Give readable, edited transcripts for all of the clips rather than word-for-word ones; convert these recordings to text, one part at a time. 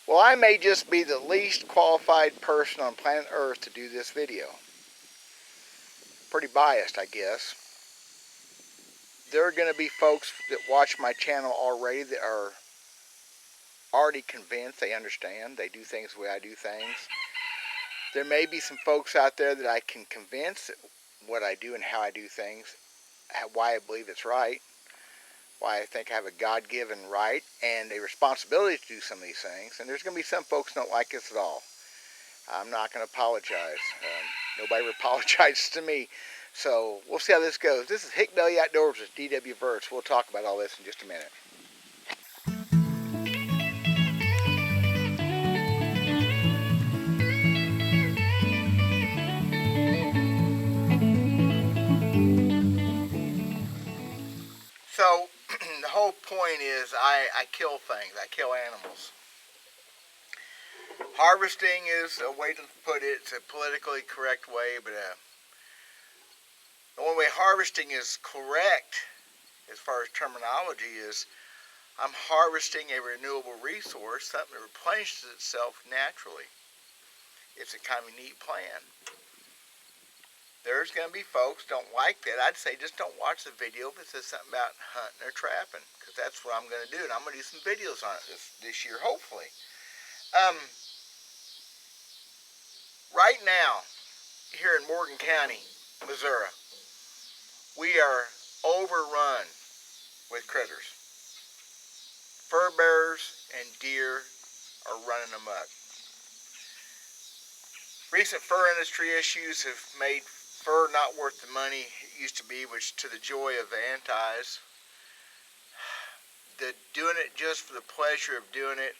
Well, I may just be the least qualified person on planet Earth to do this video. Pretty biased, I guess. There are going to be folks that watch my channel already that are already convinced, they understand, they do things the way I do things. There may be some folks out there that I can convince that what I do and how I do things, why I believe it's right, why I think I have a God-given right and a responsibility to do some of these things. And there's going to be some folks who don't like this at all. I'm not going to apologize. Nobody ever apologizes to me. So we'll see how this goes. This is Hick Belly Outdoors with D.W. Verts. We'll talk about all this in just a minute. So the whole point is I kill things. I kill animals. Harvesting is a way to put it. It's a politically correct way, but the only way harvesting is correct as far as terminology is I'm harvesting a renewable resource, something that replenishes itself naturally. It's a kind of neat plan. There's going to be folks don't like that. I'd say just don't watch the video if it says something about hunting or trapping, because that's what I'm going to do, and I'm going to do some videos on it this year, hopefully. Right now, here in Morgan County, Missouri, we are overrun with critters. Fur bearers and deer are running amok. Recent fur industry issues have made fur not worth the money it used to be, which to the joy of the antis. The doing it just for the pleasure of doing it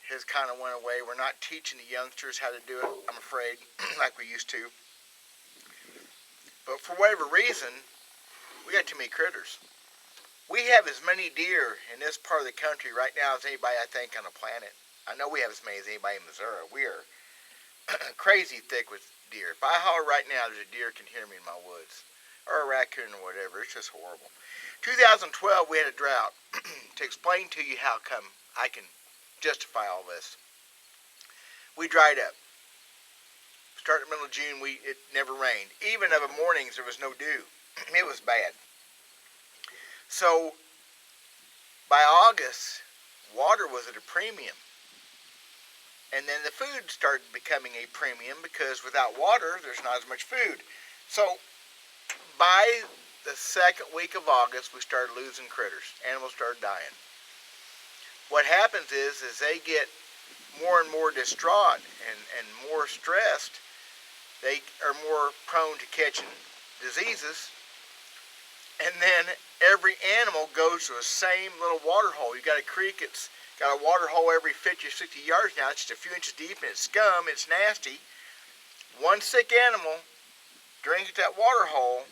has kind of went away. We're not teaching the youngsters how to do it, I'm afraid, like we used to. But for whatever reason, we got too many critters. We have as many deer in this part of the country right now as anybody, I think, on the planet. I know we have as many as anybody in Missouri. We are crazy thick with deer. If I holler right now, there's a deer can hear me in my woods. Or a raccoon or whatever. It's just horrible. 2012, we had a drought. To explain to you how come I can justify all this. We dried up. Starting in the middle of June, it never rained. Even of the mornings, there was no dew. It was bad. So, by August, water was at a premium. And then the food started becoming a premium because without water, there's not as much food. So, by the second week of August, we started losing critters. Animals started dying. What happens is they get more and more distraught and more stressed. They are more prone to catching diseases. And then every animal goes to the same little water hole. You got a creek, it's got a water hole every 50 or 60 yards now. It's just a few inches deep and it's scum, it's nasty. One sick animal drinks that water hole,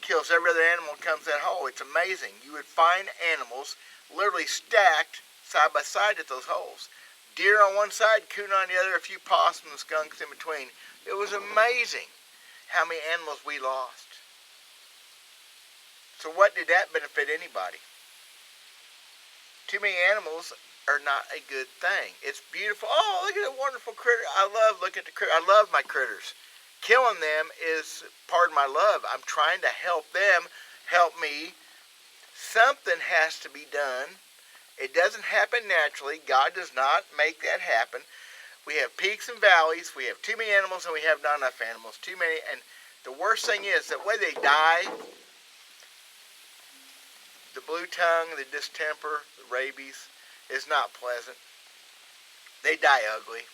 kills every other animal that comes to that hole. It's amazing. You would find animals literally stacked side by side at those holes. Deer on one side, coon on the other, a few possums and skunks in between. It was amazing how many animals we lost. So what did that benefit anybody? Too many animals are not a good thing. It's beautiful. Oh, look at a wonderful critter. I love looking at the critter. I love my critters. Killing them is part of my love. I'm trying to help them help me. Something has to be done. It doesn't happen naturally. God does not make that happen. We have peaks and valleys. We have too many animals and we have not enough animals. Too many. And the worst thing is that way they die, the blue tongue, the distemper, the rabies, is not pleasant. They die ugly.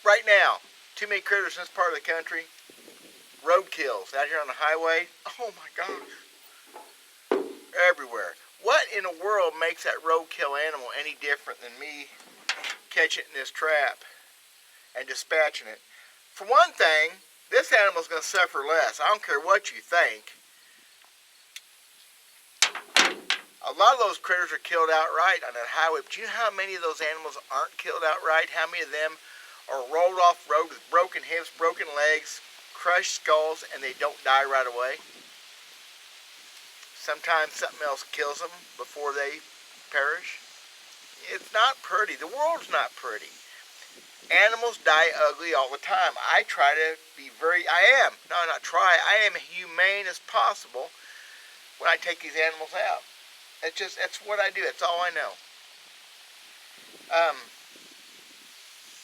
Right now, too many critters in this part of the country. Road kills out here on the highway. Oh my gosh. Everywhere. What in the world makes that roadkill animal any different than me catching it in this trap and dispatching it? For one thing, this animal's going to suffer less. I don't care what you think. A lot of those critters are killed outright on that highway, but you know how many of those animals aren't killed outright? How many of them are rolled off road with broken hips, broken legs, crushed skulls, and they don't die right away? Sometimes something else kills them before they perish. It's not pretty. The world's not pretty. Animals die ugly all the time. I try to be not try, I am humane as possible when I take these animals out. That's what I do. That's all I know. Um,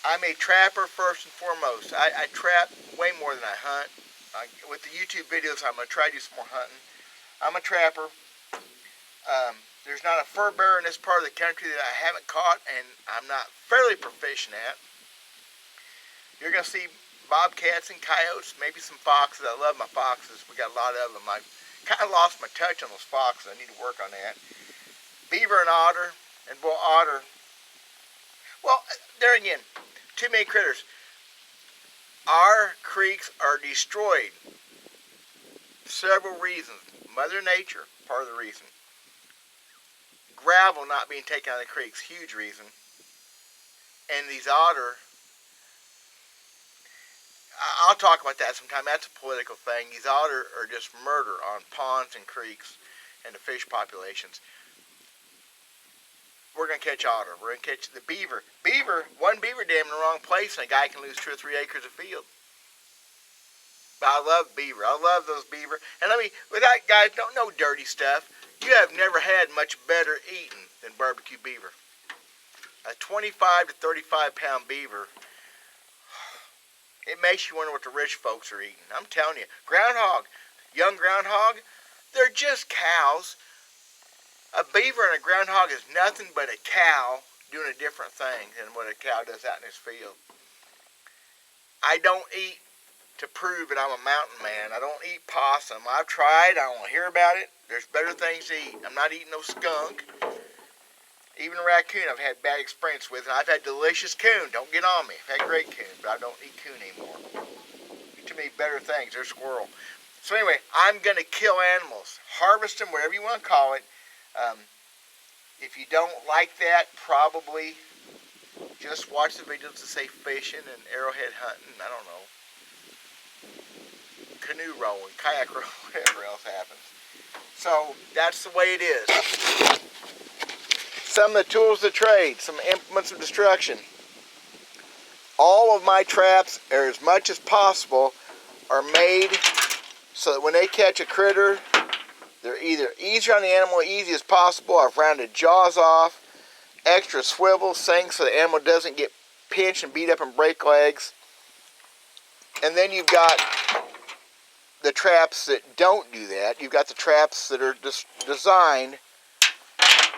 I'm a trapper first and foremost. I trap way more than I hunt. With the YouTube videos, I'm going to try to do some more hunting. I'm a trapper. There's not a fur bearer in this part of the country that I haven't caught and I'm not fairly proficient at. You're going to see bobcats and coyotes, maybe some foxes. I love my foxes. We got a lot of them. I kind of lost my touch on those foxes. I need to work on that. Beaver and otter. And boy, otter. Well, there again, too many critters. Our creeks are destroyed. Several reasons. Mother Nature, part of the reason. Gravel not being taken out of the creeks, huge reason. And these otter, I'll talk about that sometime. That's a political thing. These otter are just murder on ponds and creeks and the fish populations. We're going to catch otter. We're going to catch the beaver. One beaver dam in the wrong place and a guy can lose 2 or 3 acres of field. But I love beaver. I love those beaver. And with that, guys, don't know dirty stuff. You have never had much better eating than barbecue beaver. A 25 to 35 pound beaver, it makes you wonder what the rich folks are eating. I'm telling you. Groundhog, young groundhog, they're just cows. A beaver and a groundhog is nothing but a cow doing a different thing than what a cow does out in his field. I don't eat to prove that I'm a mountain man. I don't eat possum. I've tried. I don't want to hear about it. There's better things to eat. I'm not eating no skunk. Even a raccoon I've had bad experience with, and I've had delicious coon. Don't get on me. I've had great coon, but I don't eat coon anymore. Too many better things. There's squirrel. So anyway, I'm going to kill animals. Harvest them, whatever you want to call it. If you don't like that, probably just watch the videos that say fishing and arrowhead hunting. I don't know. Canoe rowing, kayak rowing, whatever else happens. So that's the way it is. Some of the tools of the trade, some implements of destruction. All of my traps, or as much as possible, are made so that when they catch a critter, they're either easier on the animal, easy as possible. I've rounded jaws off, extra swivel, sinks so the animal doesn't get pinched and beat up and break legs. And then you've got the traps that don't do that. You've got the traps that are designed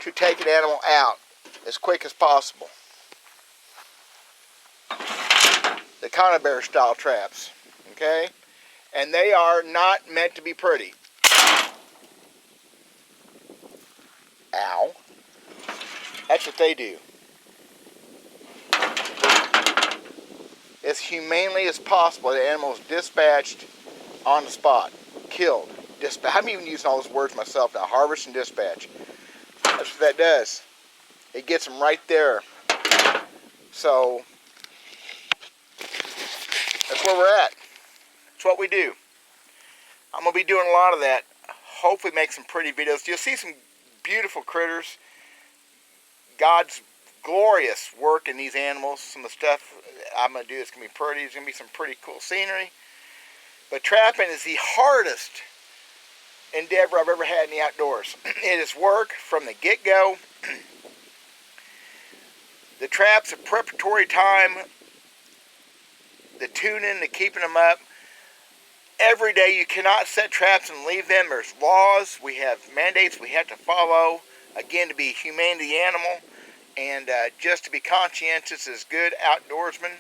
to take an animal out as quick as possible. The conibear style traps, okay? And they are not meant to be pretty. Ow. That's what they do. As humanely as possible, the animal is dispatched on the spot. Killed. I'm even using all those words myself now. Harvest and dispatch. That's what that does. It gets them right there. So, that's where we're at. That's what we do. I'm going to be doing a lot of that. Hopefully make some pretty videos. You'll see some beautiful critters. God's glorious work in these animals. Some of the stuff I'm going to do is going to be pretty. There's going to be some pretty cool scenery. But trapping is the hardest endeavor I've ever had in the outdoors. It is work from the get-go. The traps, the preparatory time, the tuning, the keeping them up. Every day you cannot set traps and leave them. There's laws. We have mandates we have to follow. Again, to be humane to the animal and just to be conscientious as good outdoorsmen.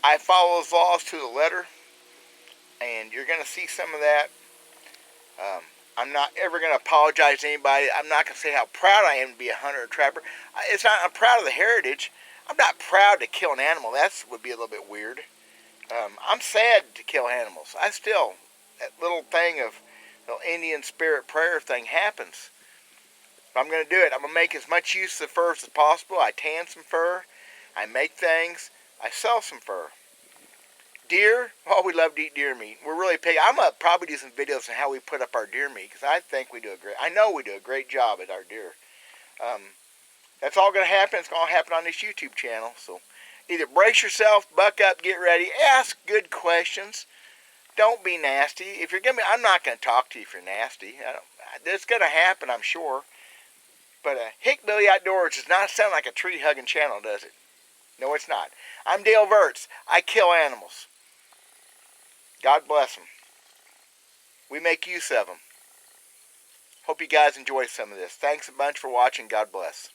I follow those laws to the letter. And you're going to see some of that. I'm not ever going to apologize to anybody. I'm not going to say how proud I am to be a hunter or trapper. I'm proud of the heritage. I'm not proud to kill an animal. That would be a little bit weird. I'm sad to kill animals. That little thing of the Indian spirit prayer thing happens. If I'm going to do it, I'm going to make as much use of the fur as possible. I tan some fur. I make things. I sell some fur. Deer, oh, we love to eat deer meat. We're really picky. I'm going to probably do some videos on how we put up our deer meat because I think I know we do a great job at our deer. That's all going to happen. It's going to happen on this YouTube channel. So either brace yourself, buck up, get ready, ask good questions. Don't be nasty. If you're going to be, I'm not going to talk to you if you're nasty. It's going to happen, I'm sure. But Hickbilly Outdoors does not sound like a tree-hugging channel, does it? No, it's not. I'm Dale Virts. I kill animals. God bless them. We make use of them. Hope you guys enjoy some of this. Thanks a bunch for watching. God bless.